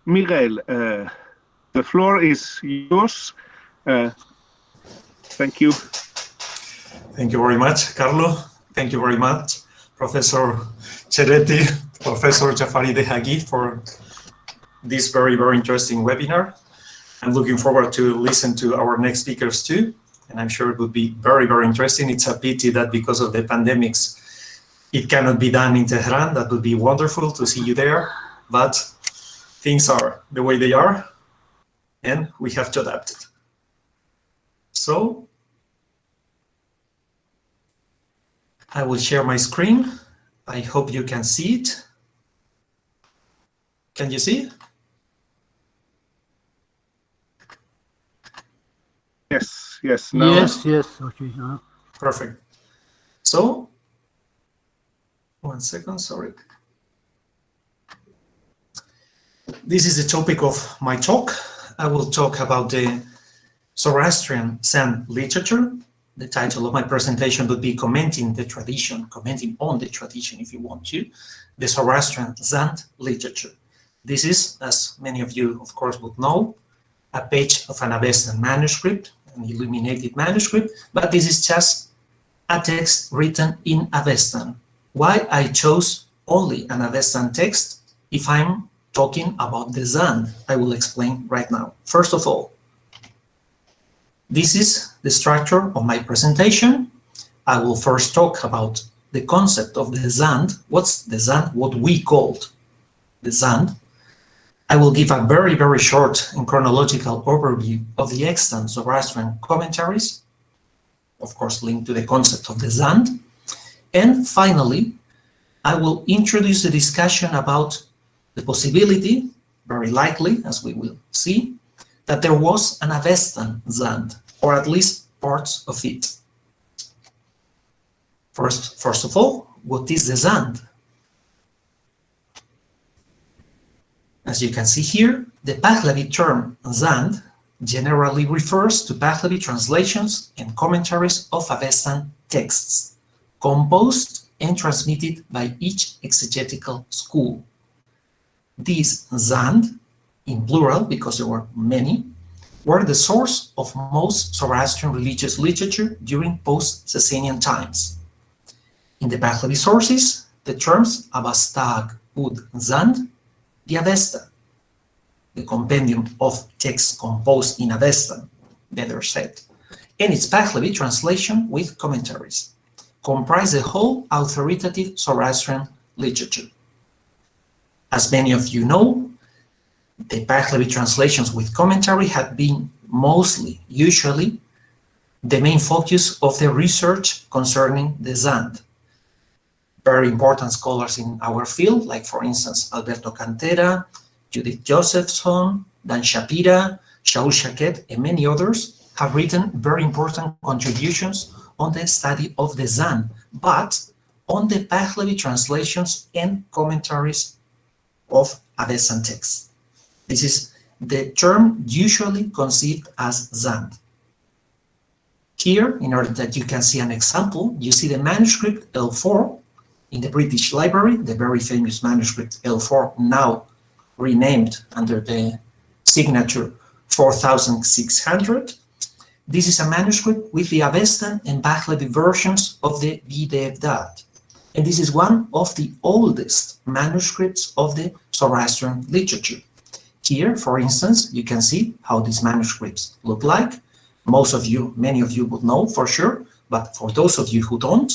Miguel, the floor is yours. Thank you. Thank you very much, Carlo. Thank you very much, Professor Ceretti, Professor Jafari Dehagi, for this very, very interesting webinar. I'm looking forward to listen to our next speakers too, and I'm sure it would be very, very interesting. It's a pity that because of the pandemics, it cannot be done in Tehran. That would be wonderful to see you there, but things are the way they are, and we have to adapt it. So, I will share my screen. I hope you can see it. Can you see? Yes, yes. Now. Yes. Okay. Perfect. So, 1 second, sorry. This is the topic of my talk. I will talk about the Zoroastrian Zen literature. The title of my presentation would be commenting on the tradition, if you want to, the Zoroastrian Zen literature. This is, as many of you, of course, would know, a page of an Avestan manuscript, an illuminated manuscript, but this is just a text written in Avestan. Why I chose only an Avestan text if I'm talking about the Zen? I will explain right now. First of all, this is the structure of my presentation. I will first talk about the concept of the Zen. What's the Zen? What we called the Zen. I will give a very, very short and chronological overview of the extant Zoroastrian commentaries, of course linked to the concept of the Zen. And finally, I will introduce a discussion about the possibility, very likely, as we will see, that there was an Avestan Zen, or at least parts of it. First of all, what is the Zen? As you can see here, the Pahlavi term Zen generally refers to Pahlavi translations and commentaries of Avestan texts, composed and transmitted by each exegetical school. These Zen, in plural because there were many, were the source of most Zoroastrian religious literature during post-Sasanian times. In the Pahlavi sources, the terms Avastag Ud Zen, the Avesta, the compendium of texts composed in Avestan, better said, and its Pahlavi translation with commentaries, comprise the whole authoritative Zoroastrian literature. As many of you know, the Pahlavi translations with commentary had been usually, the main focus of the research concerning the Zen. Very important scholars in our field, like for instance, Alberto Cantera, Judith Josephson, Dan Shapira, Shaul Shaket, and many others have written very important contributions on the study of the Zen, but on the Pahlavi translations and commentaries of Avestan texts. This is the term usually conceived as Zen. Here, in order that you can see an example, you see the manuscript L4 in the British Library, the very famous manuscript L4, now renamed under the signature 4600. This is a manuscript with the Avestan and Pahlavi versions of the ادبیات. And this is one of the oldest manuscripts of the Zoroastrian literature. Here, for instance, you can see how these manuscripts look like. Many of you would know for sure, but for those of you who don't,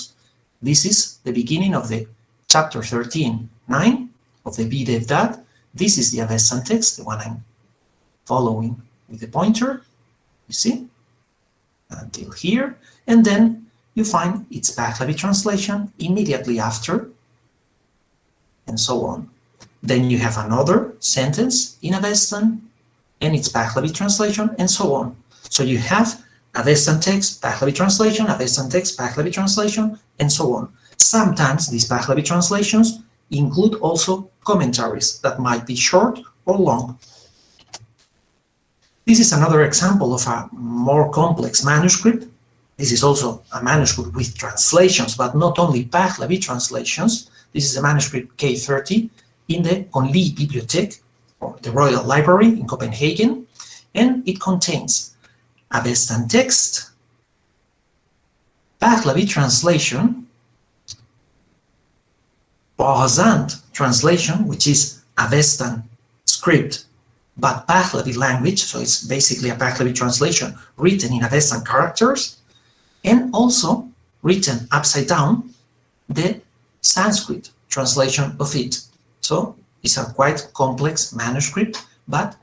this is the beginning of the chapter 13:9 of the ادبیات. This is the Avestan text, the one I'm following with the pointer, you see, until here, and then you find its Pahlavi translation immediately after, and so on. Then you have another sentence in Avestan, and its Pahlavi translation, and so on. So you have Avestan text, Pahlavi translation, Avestan text, Pahlavi translation, and so on. Sometimes these Pahlavi translations include also commentaries that might be short or long. This is another example of a more complex manuscript. This is also a manuscript with translations, but not only Pahlavi translations. This is a manuscript K30 in the Conli Bibliothèque or the Royal Library in Copenhagen, and it contains Avestan text, Pahlavi translation, Bahazand translation, which is Avestan script but Pahlavi language, so it's basically a Pahlavi translation written in Avestan characters, and also written upside down, the Sanskrit translation of it. So it's a quite complex manuscript, but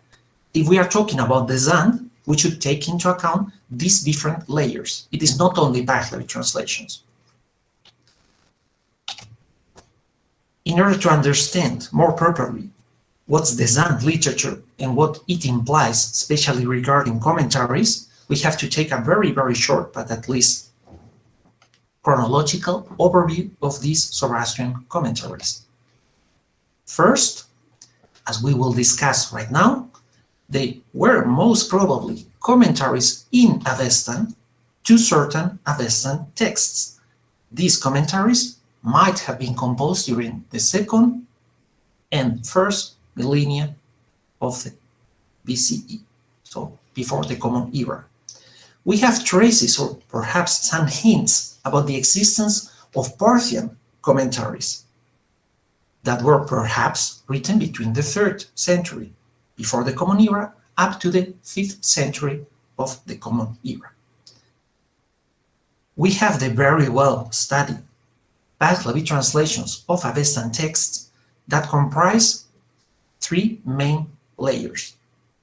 if we are talking about the Zand, we should take into account these different layers. It is not only Pahlavi translations. In order to understand more properly what's the Zand literature and what it implies, especially regarding commentaries, we have to take a very, very short, but at least chronological overview of these Zoroastrian commentaries. First, as we will discuss right now, they were most probably commentaries in Avestan to certain Avestan texts. These commentaries might have been composed during the second and first millennia of the BCE, so before the Common Era. We have traces or perhaps some hints about the existence of Parthian commentaries that were perhaps written between the 3rd century before the Common Era up to the 5th century of the Common Era. We have the very well studied Pahlavi translations of Avestan texts that comprise 3 main layers,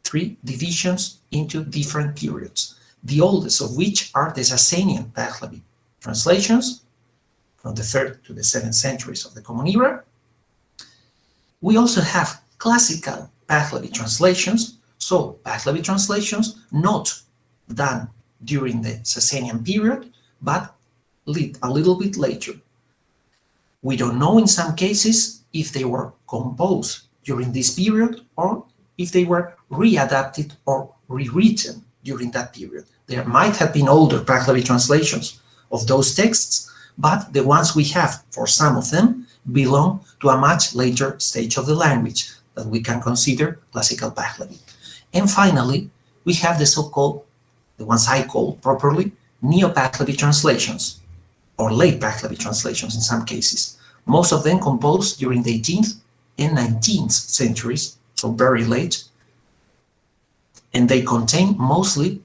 3 divisions into different periods, the oldest of which are the Sasanian Pahlavi translations from the 3rd to the 7th centuries of the Common Era. We also have classical Pahlavi translations, so Pahlavi translations not done during the Sasanian period, but a little bit later. We don't know in some cases if they were composed during this period or if they were readapted or rewritten during that period. There might have been older Pahlavi translations of those texts, but the ones we have for some of them belong to a much later stage of the language that we can consider classical Pahlavi. And finally, we have the so-called, the ones I call properly, Neo-Pahlavi translations, or late Pahlavi translations in some cases. Most of them composed during the 18th and 19th centuries, so very late, and they contain mostly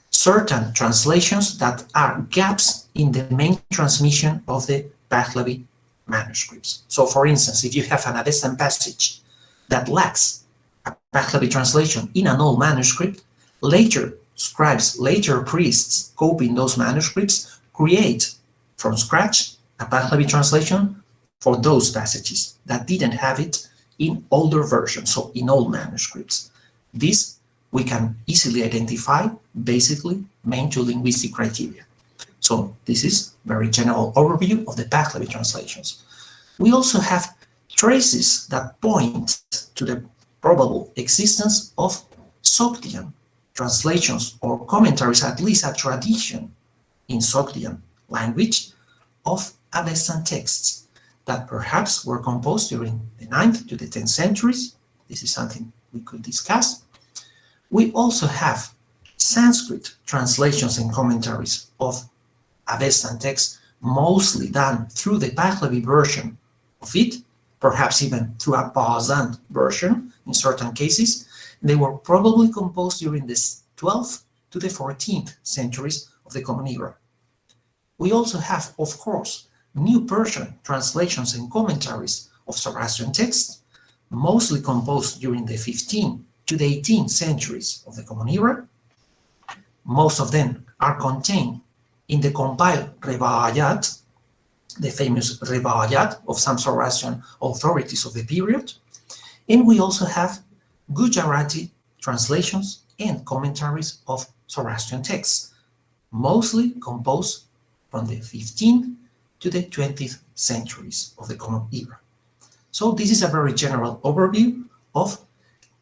certain translations that are gaps in the main transmission of the Pahlavi manuscripts. So for instance, if you have an Avestan passage that lacks a Pahlavi translation in an old manuscript, later scribes, later priests copying those manuscripts create from scratch a Pahlavi translation for those passages that didn't have it in older versions, so in old manuscripts. This we can easily identify basically main 2 linguistic criteria. So this is very general overview of the Pahlavi translations. We also have traces that point to the probable existence of Sogdian translations or commentaries, at least a tradition in Sogdian language of Avestan texts that perhaps were composed during the 9th to the 10th centuries. This is something we could discuss. We also have Sanskrit translations and commentaries of Avestan texts, mostly done through the Pahlavi version of it, perhaps even through a Bahazand version in certain cases. They were probably composed during the 12th to the 14th centuries of the Common Era. We also have, of course, New Persian translations and commentaries of Zoroastrian texts, mostly composed during the 15th to the 18th centuries of the Common Era. Most of them are contained in the compiled Revayat, the famous Revayat of some Zoroastrian authorities of the period. And we also have Gujarati translations and commentaries of Zoroastrian texts, mostly composed from the 15th to the 20th centuries of the Common Era. So this is a very general overview of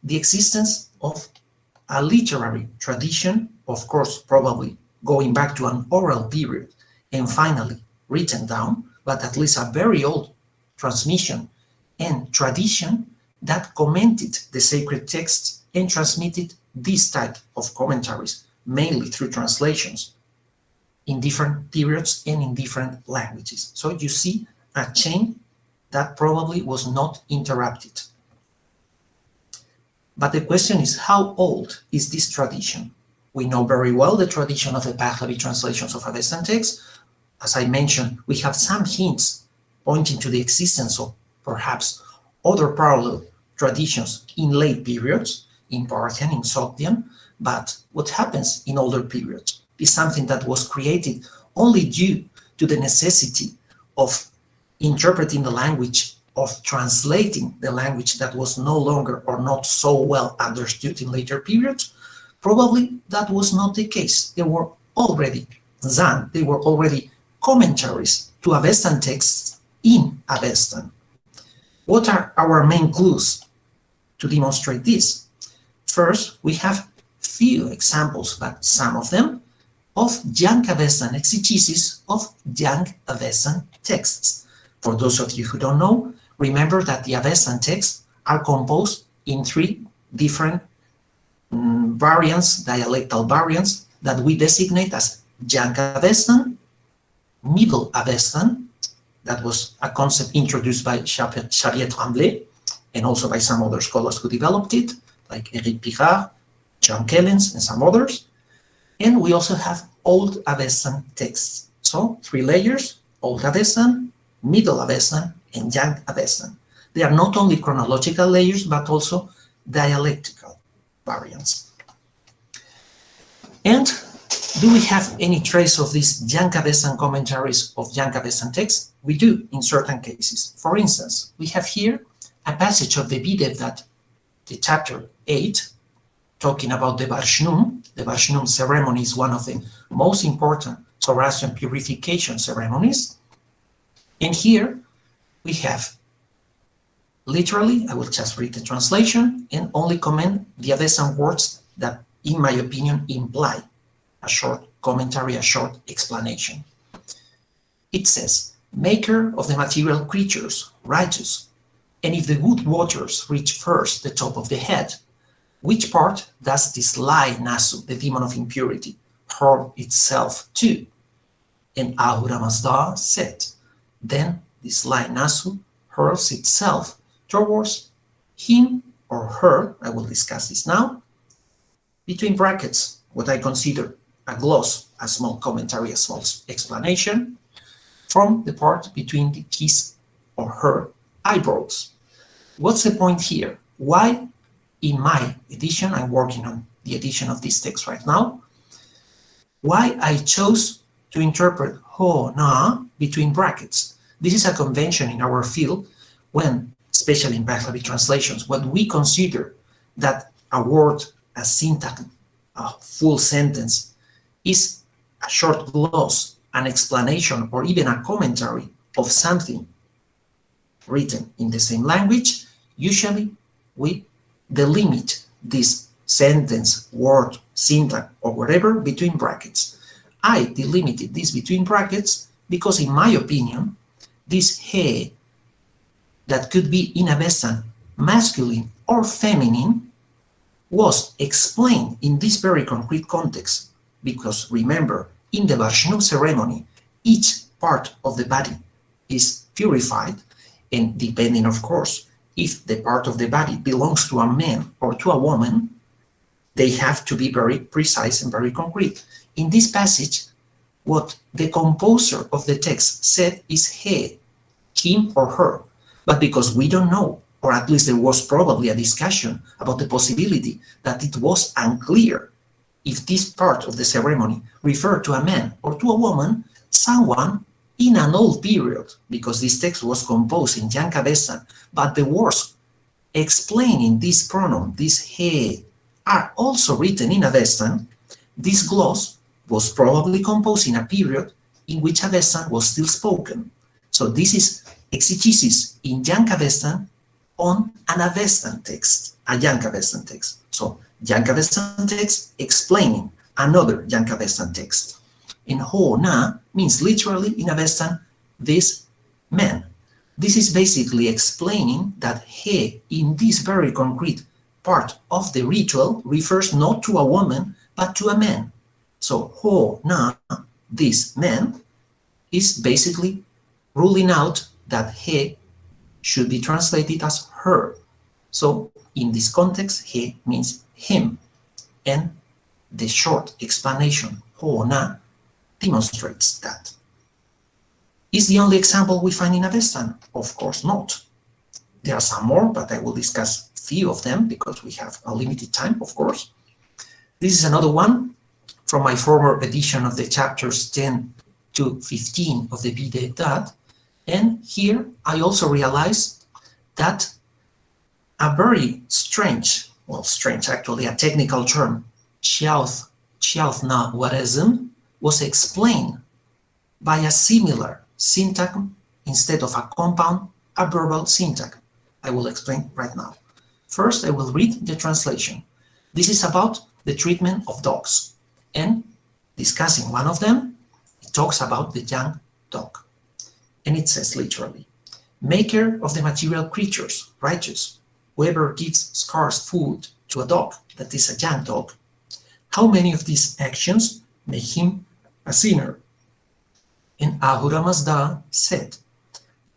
the existence of a literary tradition, of course, probably going back to an oral period and finally written down, but at least a very old transmission and tradition that commented the sacred texts and transmitted this type of commentaries, mainly through translations, in different periods and in different languages. So you see a chain that probably was not interrupted. But the question is, how old is this tradition? We know very well the tradition of the Pahlavi translations of Avestan texts. As I mentioned, we have some hints pointing to the existence of perhaps other parallel traditions in late periods, in Parthian, in Sogdian, but what happens in older periods is something that was created only due to the necessity of interpreting the language, of translating the language that was no longer or not so well understood in later periods. Probably that was not the case. They were already Zan, they were already commentaries to Avestan texts in Avestan. What are our main clues to demonstrate this? First, we have few examples, but some of them, of young Avestan exegesis of young Avestan texts. For those of you who don't know, remember that the Avestan texts are composed in three different variants, dialectal variants, that we designate as young Avestan, middle Avestan, that was a concept introduced by Xavier Tremblay, and also by some other scholars who developed it, like Éric Pirard, John Kellens, and some others. And we also have Old Avestan texts. So 3 layers, Old Avestan, Middle Avestan, and Young Avestan. They are not only chronological layers, but also dialectical variants. And do we have any trace of these Young Avestan commentaries of Young Avestan texts? We do in certain cases. For instance, we have here a passage of the Videv, that the chapter 8, talking about the Varshnum. The Varshnum ceremony is one of the most important Zoroastrian purification ceremonies. And here we have, literally, I will just read the translation and only comment the Avestan words that, in my opinion, imply a short commentary, a short explanation. It says, maker of the material creatures, righteous, and if the good waters reach first the top of the head, which part does this lie Nasu, the demon of impurity, hurl itself to? And Ahura Mazda said, then this lie Nasu hurls itself towards him or her, I will discuss this now, between brackets, what I consider a gloss, a small commentary, a small explanation, from the part between his or her eyebrows. What's the point here? Why, in my edition, I'm working on the edition of this text right now, why I chose to interpret ho na between brackets. This is a convention in our field when, especially in Pahlavi translations, when we consider that a word, a syntax, a full sentence is a short gloss, an explanation, or even a commentary of something written in the same language, usually we delimit this sentence, word, syntax, or whatever between brackets. I delimited this between brackets because, in my opinion, this he that could be in Avestan masculine or feminine was explained in this very concrete context. Because remember, in the Varshnum ceremony, each part of the body is purified, and depending, of course, if the part of the body belongs to a man or to a woman, they have to be very precise and very concrete. In this passage, what the composer of the text said is he, him or her. But because we don't know, or at least there was probably a discussion about the possibility that it was unclear if this part of the ceremony referred to a man or to a woman, someone in an old period, because this text was composed in Young Avestan, but the words explaining this pronoun, this he, are also written in Avestan, this gloss was probably composed in a period in which Avestan was still spoken. So this is exegesis in Young Avestan on an Avestan text, a Young Avestan text. So Young Avestan text explaining another Young Avestan text. And ho na means literally in Avestan, this man. This is basically explaining that he, in this very concrete part of the ritual, refers not to a woman, but to a man. So, ho, na, this man, is basically ruling out that he should be translated as her. So, in this context, he means him. And the short explanation, ho, na, demonstrates that. Is the only example we find in Avestan? Of course not. There are some more, but I will discuss a few of them because we have a limited time, of course. This is another one from my former edition of the chapters 10 to 15 of the ادبیات. And here I also realized that a very strange, well, strange actually, a technical term, chiauthnwarism, was explained by a similar syntagm instead of a compound, a verbal syntagm. I will explain right now. First, I will read the translation. This is about the treatment of dogs. And discussing one of them, it talks about the young dog. And it says literally, maker of the material creatures, righteous, whoever gives scarce food to a dog that is a young dog, how many of these actions make him a sinner? And Ahura Mazda said,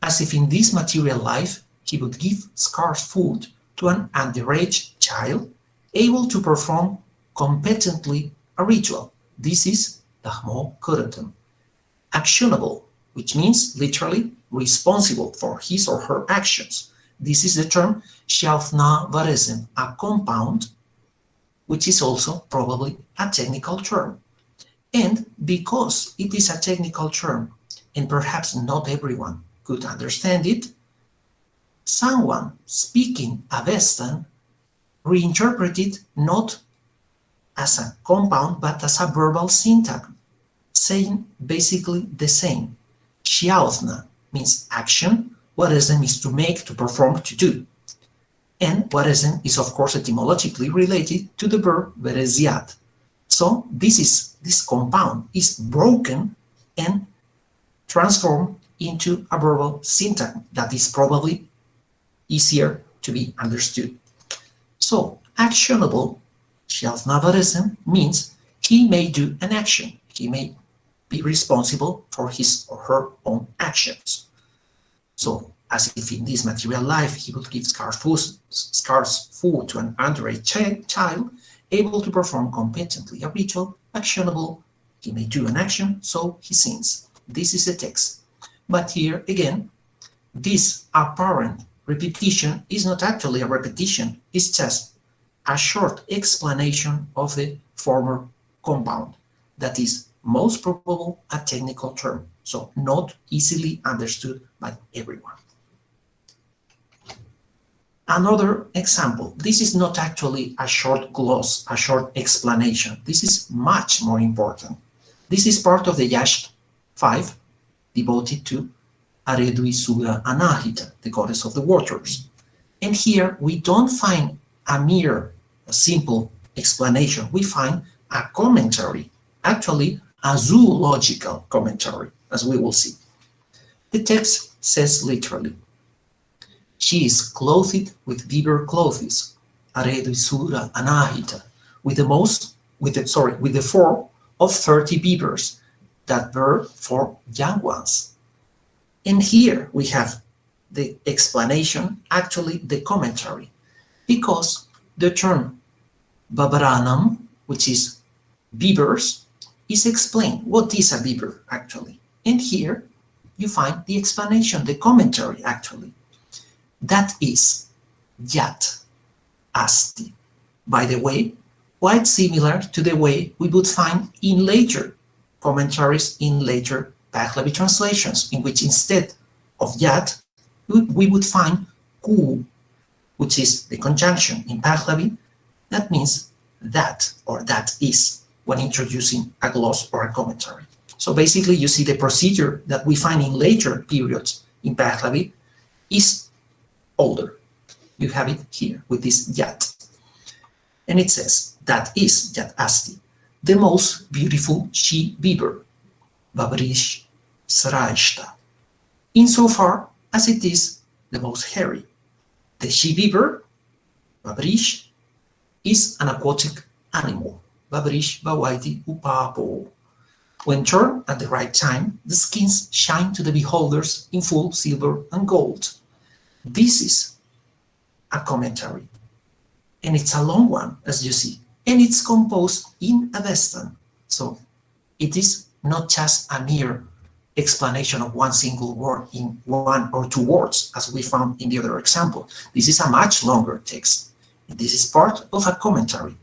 as if in this material life he would give scarce food to an underage child able to perform competently a ritual. This is Dahmo Kurutum. Actionable, which means literally responsible for his or her actions. This is the term chiauthnwarism, a compound, which is also probably a technical term. And because it is a technical term, and perhaps not everyone could understand it, someone speaking Avestan reinterpreted not as a compound, but as a verbal syntagm, saying basically the same. Chiauthna means action, warism is to make, to perform, to do. And warism is of course etymologically related to the verb vereziat. So this compound is broken and transformed into a verbal syntagm that is probably easier to be understood. So actionable chiauthnwarism means he may do an action. He may be responsible for his or her own actions. So as if in this material life he would give scarce food to an underage child, able to perform competently a ritual, actionable, he may do an action, so he sins. This is the text. But here again, this apparent repetition is not actually a repetition, it's just a short explanation of the former compound. That is most probable a technical term, so not easily understood by everyone. Another example, this is not actually a short gloss, a short explanation. This is much more important. This is part of the Yash 5 devoted to Areduisura Anahita, the goddess of the waters. And here we don't find a simple explanation. We find a commentary, actually a zoological commentary, as we will see. The text says literally, she is clothed with beaver clothes, Areduisura Anahita, with the form of 30 beavers that were for young ones. And here we have the explanation, actually the commentary, because the term Babaranam, which is beavers, is explained. What is a beaver actually? And here you find the explanation, the commentary actually. That is Yat Asti. By the way, quite similar to the way we would find in later commentaries, in later Pahlavi translations, in which instead of Yat, we would find Ku, which is the conjunction in Pahlavi that means that or that is when introducing a gloss or a commentary. So basically you see the procedure that we find in later periods in Pahlavi is older. You have it here with this Yat. And it says, that is Yat Asti, the most beautiful she beaver, Babarish Sraishta, insofar as it is the most hairy. The she-beaver, babrish, is an aquatic animal. Babrish, bawaiti, upapo. When turned at the right time, the skins shine to the beholders in full silver and gold. This is a commentary, and it's a long one, as you see, and it's composed in Avestan. So it is not just a mere explanation of one single word in one or two words, as we found in the other example. This is a much longer text. This is part of a commentary.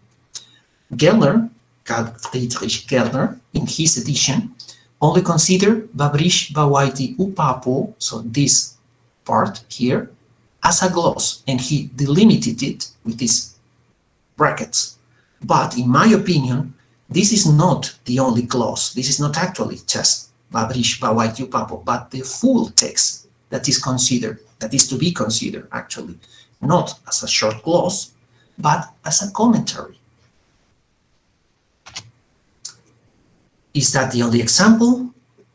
Gellner, Carl Friedrich Gellner, in his edition, only considered Babrish, Bawaiti, Upapo, so this part here, as a gloss, and he delimited it with these brackets. But in my opinion, this is not the only gloss. This is not actually just Babrish, Bawaiti, Upapo, but the full text that is considered, that is to be considered actually, not as a short gloss, but as a commentary. Is that the only example?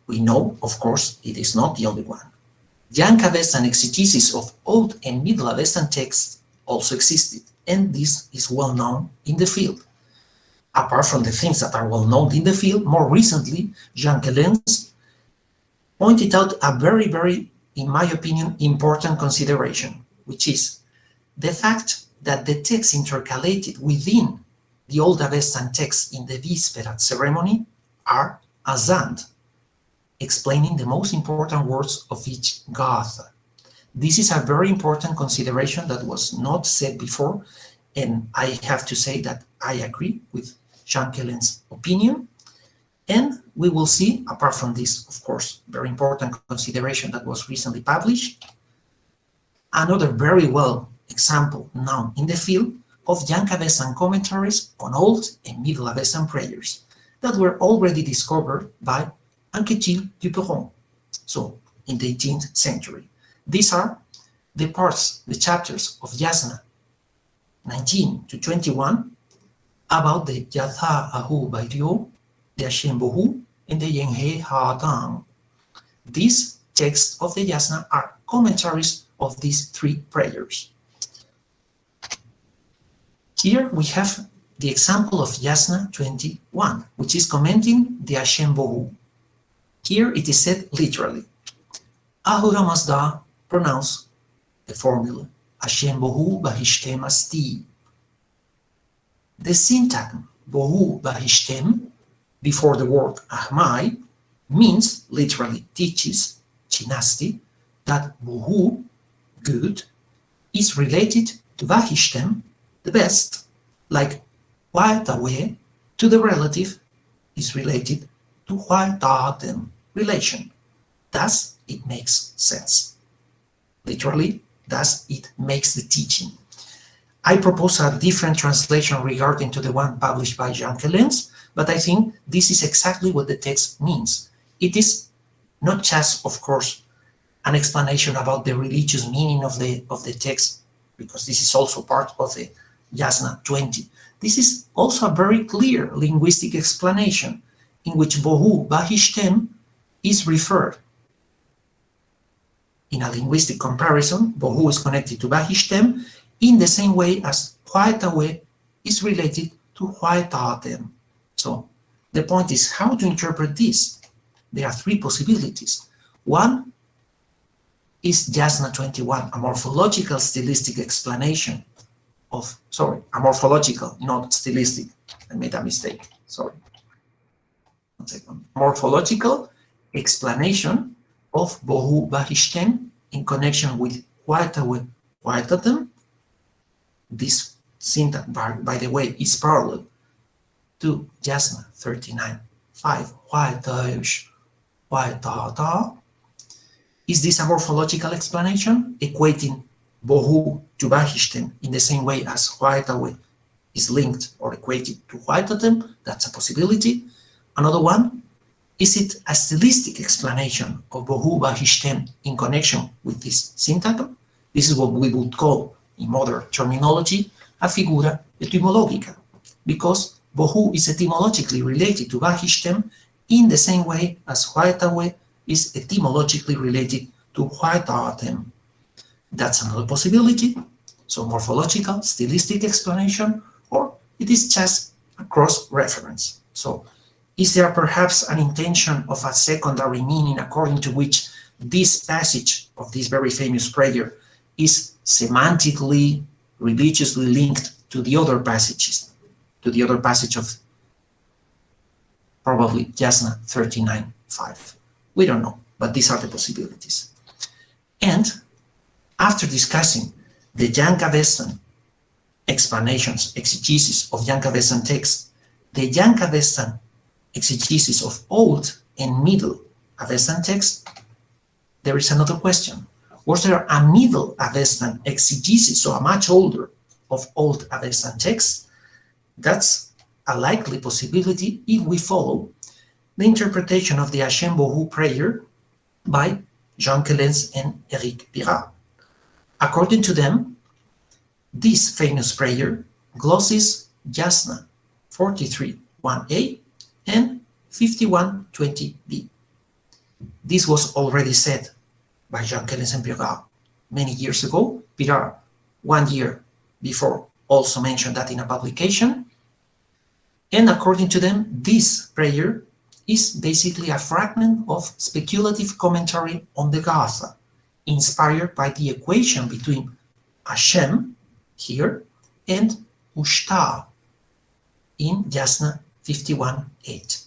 We know, of course, it is not the only one. Young Avestan exegesis of Old and Middle Avestan texts also existed, and this is well known in the field. Apart from the things that are well known in the field, more recently, Jean Kellens pointed out a very, in my opinion, important consideration, which is the fact that the texts intercalated within the Old Avestan text in the Víspera ceremony are azand, explaining the most important words of each god. This is a very important consideration that was not said before, and I have to say that I agree with Jean Kellens' opinion. And we will see, apart from this, of course, very important consideration that was recently published, another very well example known in the field of Young Avestan commentaries on Old and Middle Avestan prayers that were already discovered by Anquetil Duperon, so in the 18th century. These are the parts, the chapters of Yasna 19 to 21 about the Yatha Ahu Bairio, the Hashem Bohu, and the Yenhe Ha'adam. These texts of the Yasna are commentaries of these three prayers. Here we have the example of Yasna 21, which is commenting the Hashem Bohu. Here it is said literally, Ahura Mazda pronounce the formula, Hashem Bohu Bahishtem Asti. The syntagm Bohu Bahishtem before the word Ahmai means, literally teaches, Chinasti, that Bohu, good, is related to Bahishtem, the best, like Waitawe to the relative is related to Waitatem relation. Thus, it makes sense. Literally, thus it makes the teaching. I propose a different translation regarding to the one published by Jean Kellens, but I think this is exactly what the text means. It is not just, of course, an explanation about the religious meaning of the text, because this is also part of the Yasna 20. This is also a very clear linguistic explanation in which Bohu Bahishtem is referred. In a linguistic comparison, Bohu is connected to Bahishtem in the same way as Huaytawe is related to Huaytatem. So the point is how to interpret this. There are three possibilities. One is Yasna 21, a morphological stylistic explanation of, sorry, a morphological, not stylistic. I made a mistake, sorry. 1 second. Morphological explanation of Bohu Bahishtem in connection with Huaytawe Huaytatem. This syntax, by the way, is parallel to Yasna 39:5. Huaytaush Huaytata. Is this a morphological explanation, equating Bohu to Bahishtem in the same way as Huaytawe is linked or equated to Huaytatem? That's a possibility. Another one, is it a stylistic explanation of Bohu Bahishtem in connection with this syntagm? This is what we would call, in modern terminology, a figura etymologica, because Bohu is etymologically related to Bahishtem in the same way as Huaytawe is etymologically related to what are them? That's another possibility. So morphological, stylistic explanation, or it is just a cross-reference. So is there perhaps an intention of a secondary meaning according to which this passage of this very famous prayer is semantically, religiously linked to the other passages, to the other passage of probably Yasna 39:5. We don't know, but these are the possibilities. And after discussing the Yankavestan explanations, exegesis of Yankavestan text, the Yankavestan exegesis of Old and Middle Avestan text, there is another question. Was there a Middle Avestan exegesis, so a much older, of Old Avestan text? That's a likely possibility if we follow the interpretation of the Hashem Bohu prayer by Jean Kellens and Eric Pirard. According to them, this famous prayer glosses Yasna 43:1a and 51:20b. This was already said by Jean Kellens and Pirard many years ago. Pirard, 1 year before, also mentioned that in a publication. And according to them, this prayer is basically a fragment of speculative commentary on the Gatha, inspired by the equation between Hashem, here, and Ushtar in Yasna 51:8.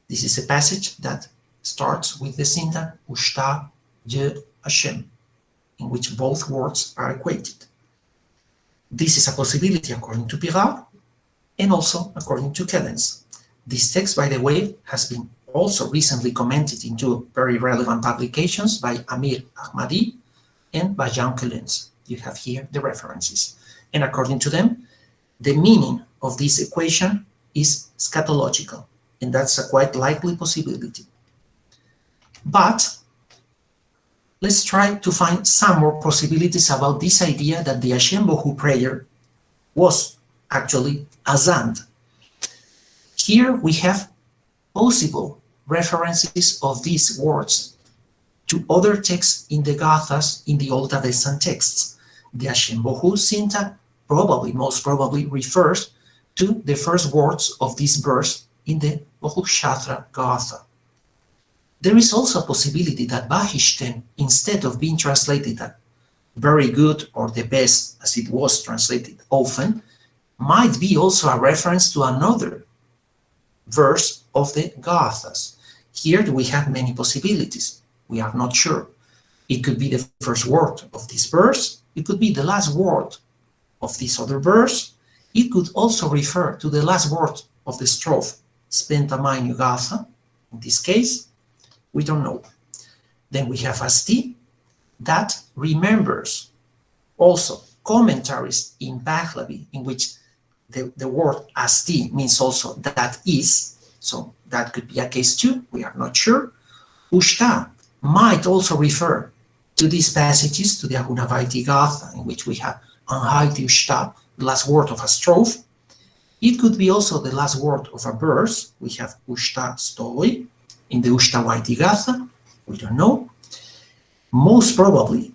This is a passage that starts with the syntax Ushtar Dieu Hashem, in which both words are equated. This is a possibility according to Pirard and also according to Kellens. This text, by the way, has been also recently commented in two very relevant publications by Amir Ahmadi and by Jean Kellens. You have here the references. And according to them, the meaning of this equation is scatological, and that's a quite likely possibility. But let's try to find some more possibilities about this idea that the Hashem Bohu prayer was actually azand. Here we have possible references of these words to other texts in the Gathas in the Old Avestan texts. The Hashem Bohu syntax most probably refers to the first words of this verse in the Bohushatra Gatha. There is also a possibility that Vahishten, instead of being translated as very good or the best, as it was translated often, might be also a reference to another verse of the Gathas. Here we have many possibilities. We are not sure. It could be the first word of this verse. It could be the last word of this other verse. It could also refer to the last word of the strophe, Spenta Mainu Gatha. In this case, we don't know. Then we have Asti, that remembers also commentaries in Pahlavi, in which the word Asti means also that is, so that could be a case too, we are not sure. Ushta might also refer to these passages, to the Agunavaiti Gatha, in which we have Anhaiti Ushta, the last word of a strophe. It could be also the last word of a verse. We have Ushta Stoi in the Ushtavaiti Gatha, we don't know. Most probably,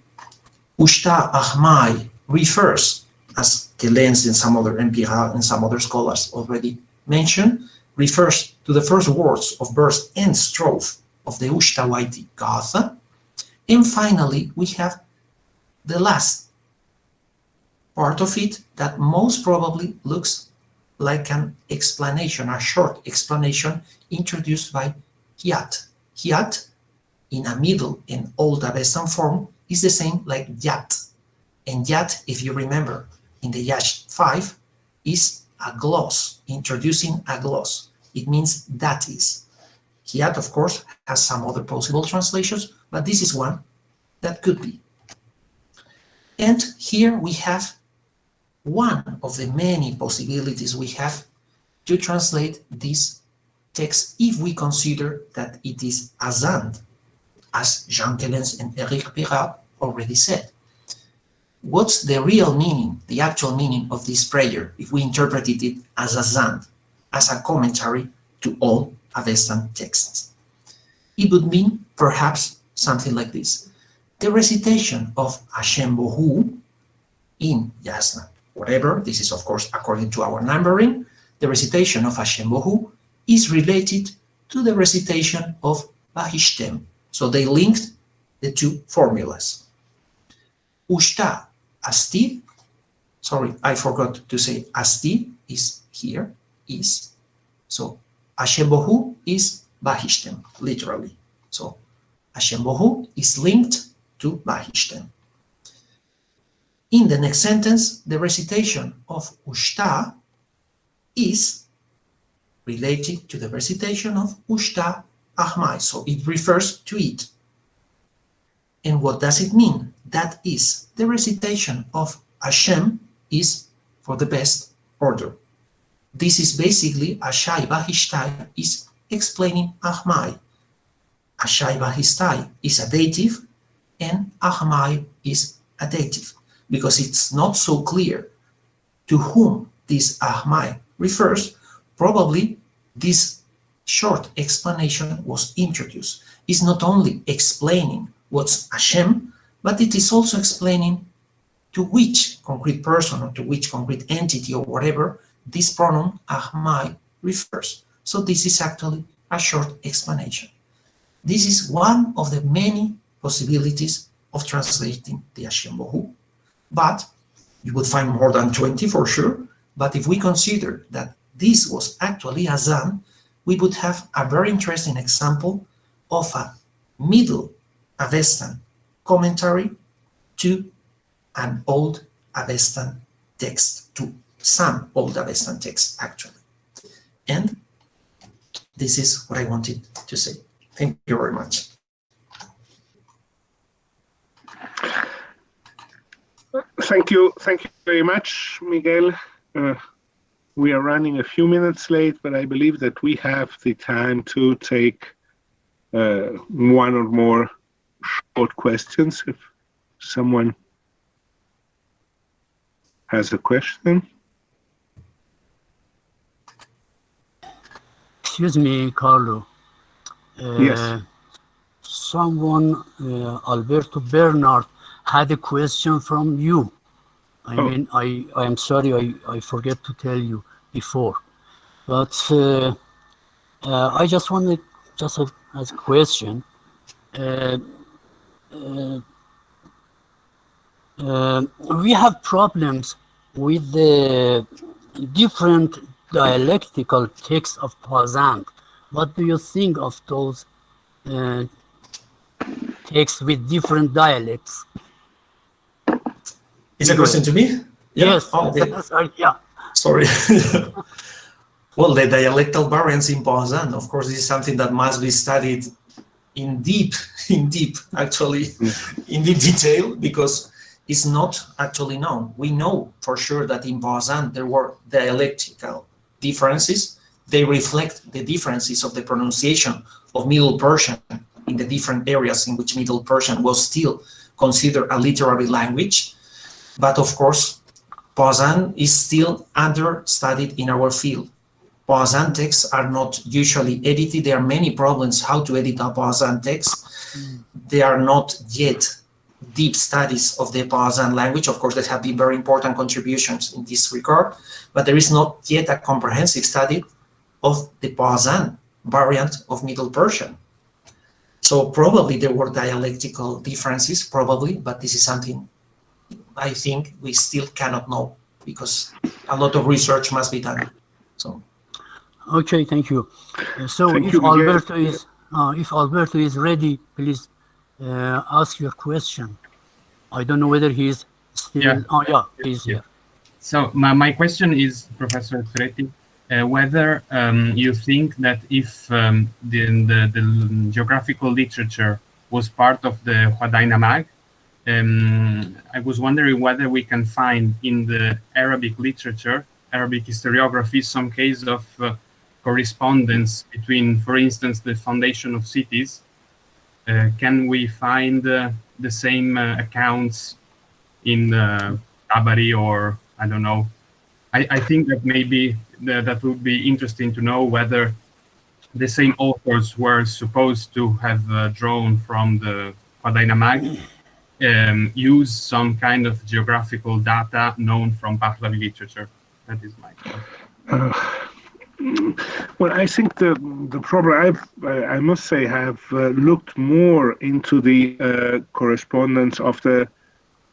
Ushta Ahmai refers, as Kellens and some other Pirard and some other scholars already mentioned, refers to the first words of verse and strophe of the Ushtavaiti Gatha. And finally, we have the last part of it that most probably looks like an explanation, a short explanation introduced by Hiat. Hiat, in a Middle and Old Avestan form, is the same like Yat. And Yat, if you remember, in the Yash 5, is a gloss, introducing a gloss. It means that is. Hiat, of course, has some other possible translations, but this is one that could be. And here we have one of the many possibilities we have to translate this text if we consider that it is azand, as Jean Kellens and Eric Pirard already said. What's the real meaning, the actual meaning of this prayer if we interpreted it as azand, as a commentary to all Avestan texts? It would mean perhaps something like this. The recitation of Hashem Bohu in Yasna, whatever, this is of course according to our numbering, the recitation of Hashem Bohu is related to the recitation of Vahishtem. So they linked the two formulas. Ushta Asti, sorry, I forgot to say Asti is here, is. So Hashem Bohu is Vahishtem, literally. So Hashem Bohu is linked to Vahishtem. In the next sentence, the recitation of Ushta is related to the recitation of Ushta Ahmai, so it refers to it. And what does it mean? That is, the recitation of Hashem is for the best order. This is basically Ashai Vahishtai is explaining Ahmai. Ashai Vahishtai is a dative and Ahmai is a dative, because it's not so clear to whom this Ahmai refers. Probably this short explanation was introduced. It's not only explaining what's Hashem, but it is also explaining to which concrete person or to which concrete entity or whatever this pronoun Ahmai refers. So this is actually a short explanation. This is one of the many possibilities of translating the Hashem Bohu. But you would find more than 20 for sure. But if we consider that this was actually Azan, we would have a very interesting example of a Middle Avestan commentary to an Old Avestan text, to some Old Avestan text actually. And this is what I wanted to say. Thank you very much. Thank you very much, Miguel. We are running a few minutes late, but I believe that we have the time to take one or more short questions if someone has a question. Excuse me, Carlo. Yes. Someone, Alberto Bernard, had a question from you. I mean, I am sorry, I forget to tell you before. But I just wanted, just as a question, we have problems with the different dialectical texts of Pazand. What do you think of those texts with different dialects? Is a question to me? Yeah. Yes. Oh, okay. Sorry, yeah. Sorry. Well, the dialectal variants in Pazand, of course, this is something that must be studied in deep actually, in deep detail, because it's not actually known. We know for sure that in Pazand there were dialectical differences. They reflect the differences of the pronunciation of Middle Persian in the different areas in which Middle Persian was still considered a literary language. But of course, Pazand is still understudied in our field. Pazand texts are not usually edited. There are many problems how to edit a Pazand text. There are not yet deep studies of the Pazand language. Of course, there have been very important contributions in this regard, but there is not yet a comprehensive study of the Pazand variant of Middle Persian. So probably there were dialectical differences, probably, but this is something I think we still cannot know because a lot of research must be done. So. Okay, thank you. So Thank if you, Alberto is ready, please ask your question. I don't know whether he is still. Yeah. Oh yeah, he's here. So my question is, Professor Fretti, whether you think that if the geographical literature was part of the Huadaina Mag, I was wondering whether we can find in the Arabic literature, Arabic historiography, some case of correspondence between, for instance, the foundation of cities. Can we find the same accounts in Tabari, or I don't know? I think that maybe that would be interesting to know whether the same authors were supposed to have drawn from the Khwadainamag use some kind of geographical data known from Pahlavi literature? That is my question. Well, I think the problem I must say have looked more into the correspondence of the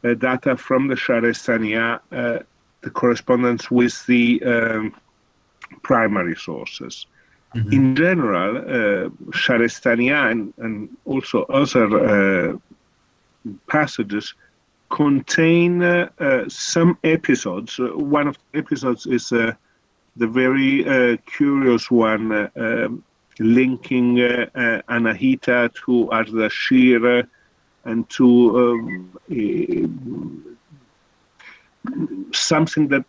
data from the Shahristaniya, the correspondence with the primary sources. Mm-hmm. In general, Shahristaniya and also other passages contain some episodes. One of the episodes is the very curious one linking Anahita to Ardashir and to something that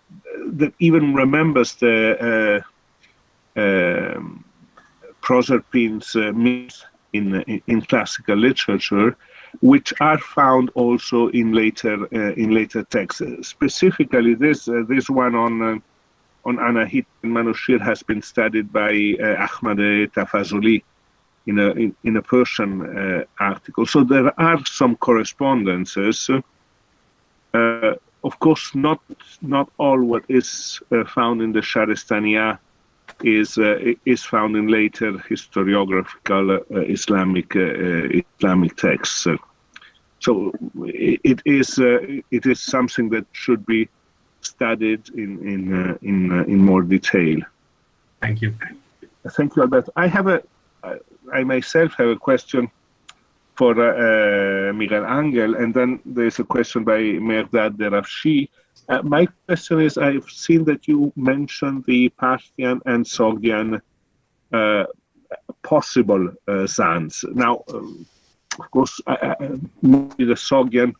even remembers the Proserpine's myth in classical literature, which are found also in later texts. Specifically, this one on Anahit and Manushir has been studied by Ahmad Tafazuli in a Persian article. So there are some correspondences. Of course, not all what is found in the Shahristaniya is found in later historiographical Islamic texts. So it is something that should be studied in more detail. Thank you. Thank you, Alberto. I myself have a question for Miguel Angel, and then there's a question by Mehrdad Derafshi. My question is, I've seen that you mentioned the Parthian and Sogdian possible Zands. Now, of course, the Sogdian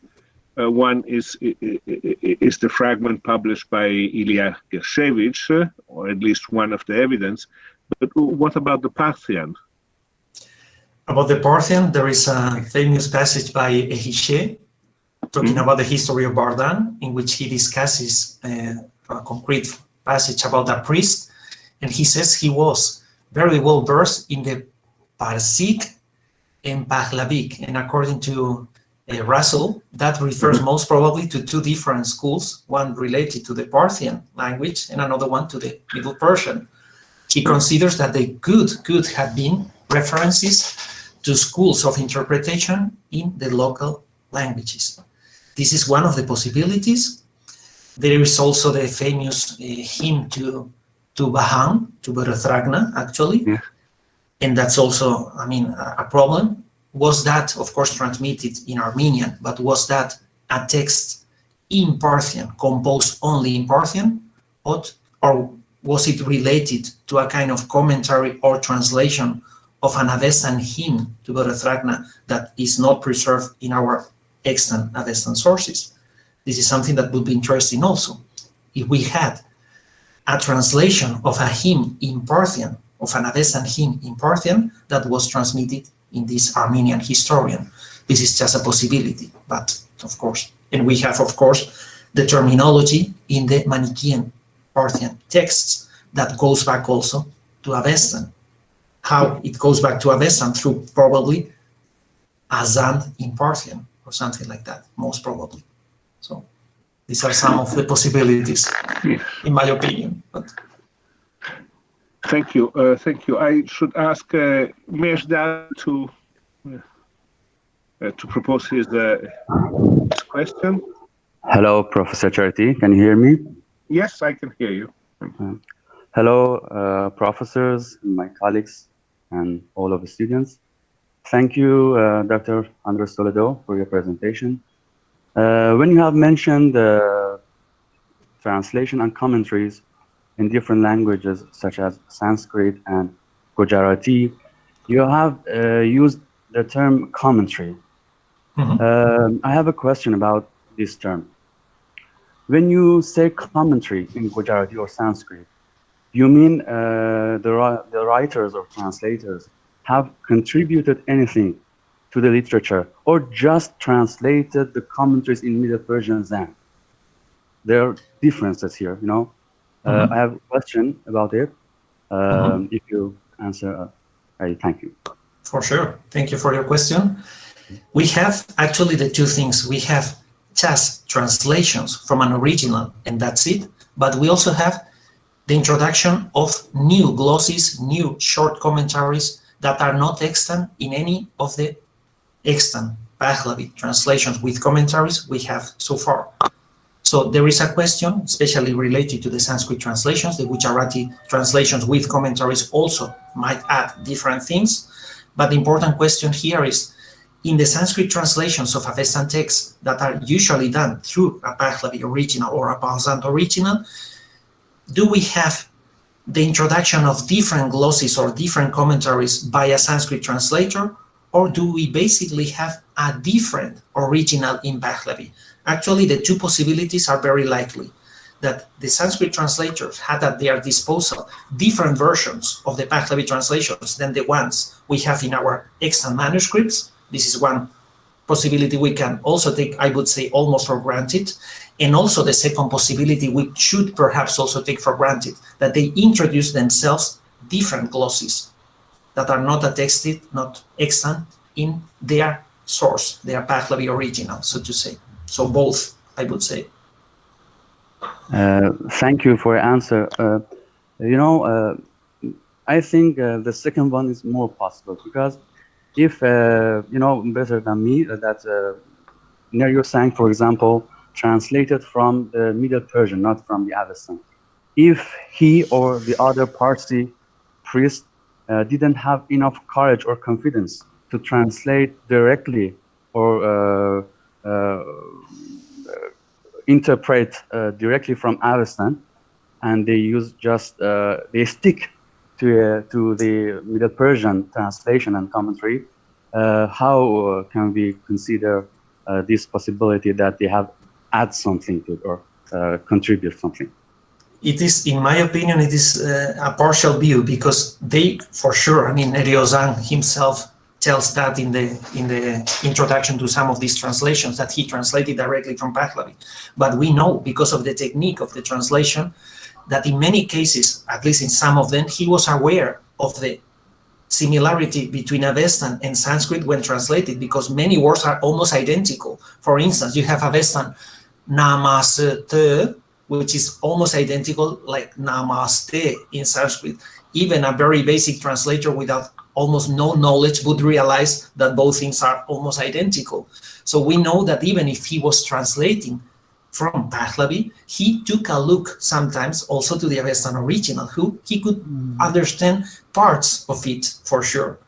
one is the fragment published by Ilya Gershevich, or at least one of the evidence. But what about the Parthian? About the Parthian, there is a famous passage by Ehishe talking about the history of Bardan, in which he discusses a concrete passage about a priest, and he says he was very well versed in the Parsic and Pahlavic, and according to Russell, that refers most probably to two different schools, one related to the Parthian language and another one to the Middle Persian. He considers that they could have been references to schools of interpretation in the local languages. This is one of the possibilities. There is also the famous hymn to Baham, to Bharathragna, actually. Yeah. And that's also, a problem. Was that, of course, transmitted in Armenian, but was that a text in Parthian, composed only in Parthian, or was it related to a kind of commentary or translation of an Avestan hymn to Bharathragna that is not preserved in our extant Avestan sources? This is something that would be interesting also. If we had a translation of a hymn in Parthian, of an Avestan hymn in Parthian that was transmitted in this Armenian historian, this is just a possibility, but of course, and we have, of course, the terminology in the Manichaean Parthian texts that goes back also to Avestan. How it goes back to Avestan? Through probably a Zand in Parthian or something like that, most probably. So these are some of the possibilities, in my opinion. But Thank you. I should ask Mehrdad to propose his question. Hello, Professor Charity. Can you hear me? Yes, I can hear you. Hello, professors, my colleagues, and all of the students. Thank you, Dr. Andrés Toledo, for your presentation. When you have mentioned translation and commentaries in different languages, such as Sanskrit and Gujarati, you have used the term commentary. I have a question about this term. When you say commentary in Gujarati or Sanskrit, you mean the writers or translators have contributed anything to the literature or just translated the commentaries in Middle Persian Zand? There are differences here, you know. I have a question about it. If you answer I thank you. For sure. Thank you for your question. We have actually the two things. We have just translations from an original, and that's it. But we also have the introduction of new glosses, new short commentaries that are not extant in any of the extant Pahlavi translations with commentaries we have so far. So there is a question, especially related to the Sanskrit translations. The Gujarati translations with commentaries also might add different things. But the important question here is, in the Sanskrit translations of Avestan texts that are usually done through a Pahlavi original or a Balzand original, do we have the introduction of different glosses or different commentaries by a Sanskrit translator, or do we basically have a different original in Pahlavi? Actually, the two possibilities are very likely, that the Sanskrit translators had at their disposal different versions of the Pahlavi translations than the ones we have in our extant manuscripts. This is one possibility we can also take, I would say, almost for granted. And also the second possibility we should perhaps also take for granted, that they introduce themselves different glosses that are not attested, not extant in their source, their Pahlavi original, so to say. So both, I would say. Thank you for your answer. I think the second one is more possible, because if you know better than me that Neryo Sang, for example, translated from the Middle Persian, not from the Avestan. If he or the other Parsi priest didn't have enough courage or confidence to translate directly or interpret directly from Avestan, and they use just they stick to the Middle Persian translation and commentary, how can we consider this possibility that they have add something to it or contribute something? It is, in my opinion, it is a partial view, because they, for sure, I mean, Eriozan himself tells that in the introduction to some of these translations, that he translated directly from Pahlavi. But we know, because of the technique of the translation, that in many cases, at least in some of them, he was aware of the similarity between Avestan and Sanskrit when translated, because many words are almost identical. For instance, you have Avestan namaste, which is almost identical like namaste in Sanskrit. Even a very basic translator without almost no knowledge would realize that both things are almost identical. So we know that even if he was translating from Pahlavi, he took a look sometimes also to the Avestan original, who he could understand parts of it for sure.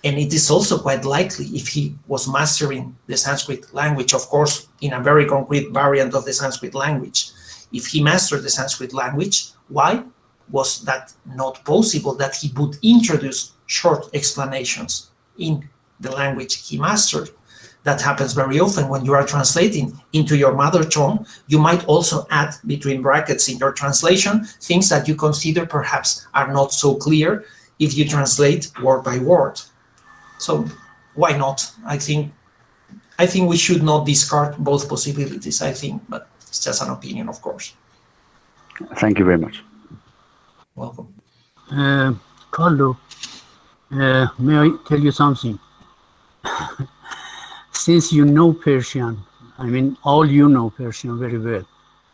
And it is also quite likely, if he was mastering the Sanskrit language, of course, in a very concrete variant of the Sanskrit language, if he mastered the Sanskrit language, why was that not possible that he would introduce short explanations in the language he mastered? That happens very often when you are translating into your mother tongue. You might also add between brackets in your translation things that you consider perhaps are not so clear if you translate word by word. So why not? I think we should not discard both possibilities, I think, but it's just an opinion, of course. Thank you very much. Welcome. Carlo, may I tell you something? Since you know Persian, I mean, all you know Persian very well.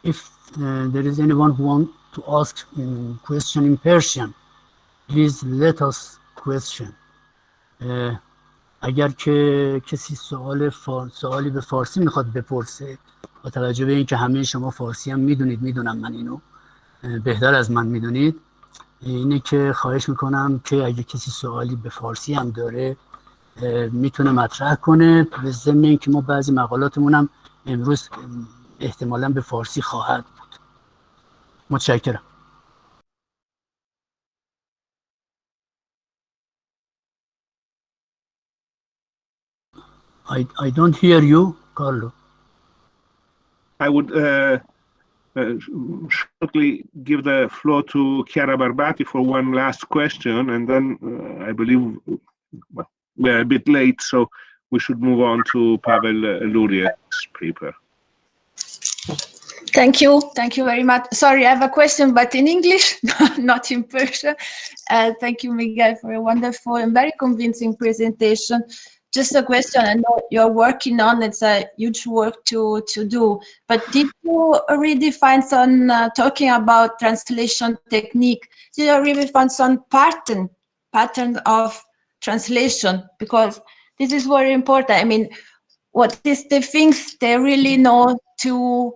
If there is anyone who wants to ask a question in Persian, please let us question. اگر که کسی سوالی به فارسی میخواد بپرسه، با توجه به اینکه همه شما فارسی هم میدونم من اینو بهتر از من میدونید، اینه که خواهش میکنم که اگه کسی سوالی به فارسی هم داره میتونه مطرح کنه، به ضمن اینکه ما بعضی مقالاتمون هم امروز احتمالاً به فارسی خواهد بود. متشکرم. I don't hear you, Carlo. I would shortly give the floor to Chiara Barbati for one last question, and then I believe we're a bit late, so we should move on to Pavel Luria's paper. Thank you very much. Sorry, I have a question, but in English, not in Persian. Thank you, Miguel, for a wonderful and very convincing presentation. Just a question, I know you're working on, it's a huge work to do, but did you already find some, talking about translation technique, did you already find some pattern of translation? Because this is very important. I mean, what is the things they really know to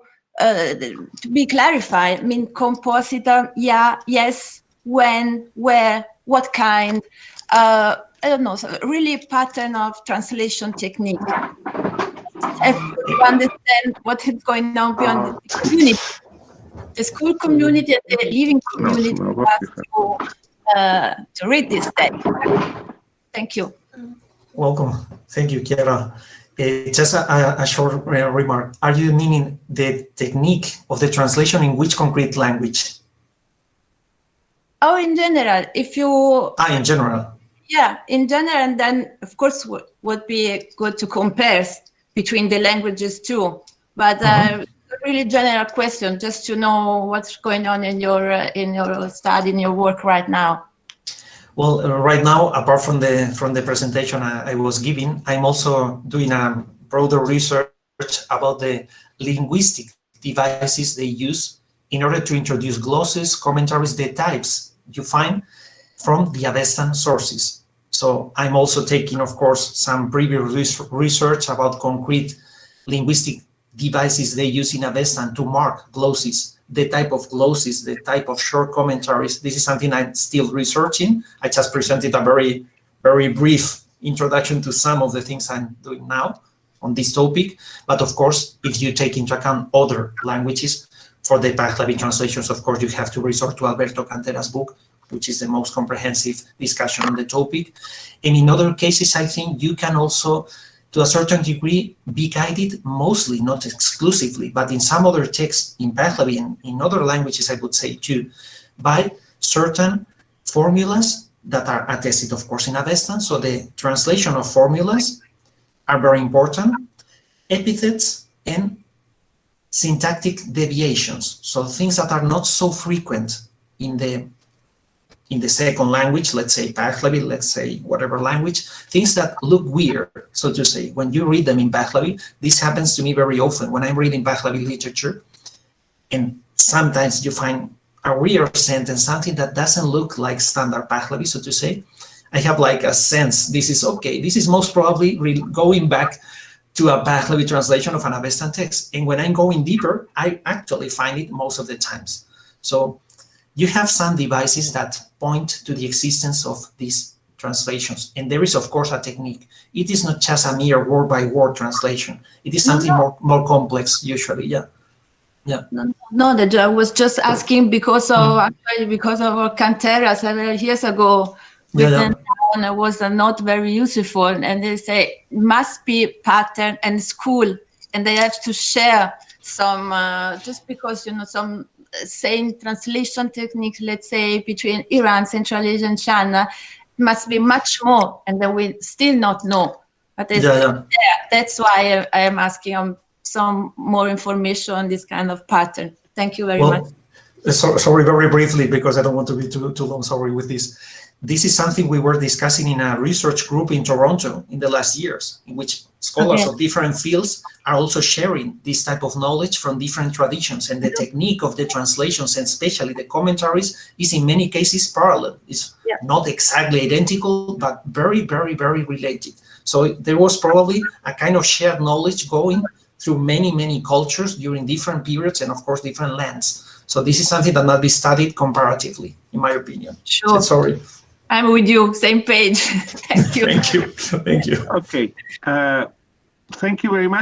be clarified? I mean, compositor, yeah, yes, when, where, what kind, I don't know, so really pattern of translation technique. To understand what is going on beyond the community, the school community and the living community to read this text. Thank you. Welcome. Thank you, Chiara. Just a short remark. Are you meaning the technique of the translation in which concrete language? Oh, in general, if you... in general. Yeah, in general, and then, of course, would be good to compare between the languages too. But really general question, just to know what's going on in your study, in your work right now. Well, right now, apart from the presentation I was giving, I'm also doing a broader research about the linguistic devices they use in order to introduce glosses, commentaries, the types you find from the Avestan sources. So I'm also taking, of course, some previous research about concrete linguistic devices they use in Avestan to mark glosses, the type of glosses, the type of short commentaries. This is something I'm still researching. I just presented a very, very brief introduction to some of the things I'm doing now on this topic. But of course, if you take into account other languages, for the Pahlavi translations, of course, you have to resort to Alberto Cantera's book, which is the most comprehensive discussion on the topic. And in other cases, I think you can also, to a certain degree, be guided, mostly, not exclusively, but in some other texts in Pahlavi and in other languages, I would say too, by certain formulas that are attested, of course, in Avestan. So the translation of formulas are very important, epithets and syntactic deviations. So things that are not so frequent in the second language, let's say Pahlavi, let's say whatever language, things that look weird, so to say. When you read them in Pahlavi, this happens to me very often when I'm reading Pahlavi literature, and sometimes you find a weird sentence, something that doesn't look like standard Pahlavi, so to say. I have like a sense, this is okay, this is most probably going back to a Pahlavi translation of an Avestan text. And when I'm going deeper, I actually find it most of the times. So you have some devices that point to the existence of these translations. And there is, of course, a technique. It is not just a mere word-by-word translation. It is something more complex, usually, yeah. Yeah. No, that I was just asking because of actually because of our Cantera several years ago. And it was not very useful, and they say must be pattern and school, and they have to share some just because some same translation techniques, let's say between Iran, Central Asia, and China, must be much more, and then we still not know. But that's why I am asking some more information on this kind of pattern. Thank you very much. Sorry, very briefly, because I don't want to be too long. Sorry with this. This is something we were discussing in a research group in Toronto in the last years, in which scholars of different fields are also sharing this type of knowledge from different traditions. And the technique of the translations, and especially the commentaries, is in many cases parallel. It's not exactly identical, but very, very, very related. So there was probably a kind of shared knowledge going through many, many cultures during different periods and, of course, different lands. So this is something that must be studied comparatively, in my opinion. Sure. Sorry. I'm with you, same page. Thank you. Thank you. Okay. Thank you very much.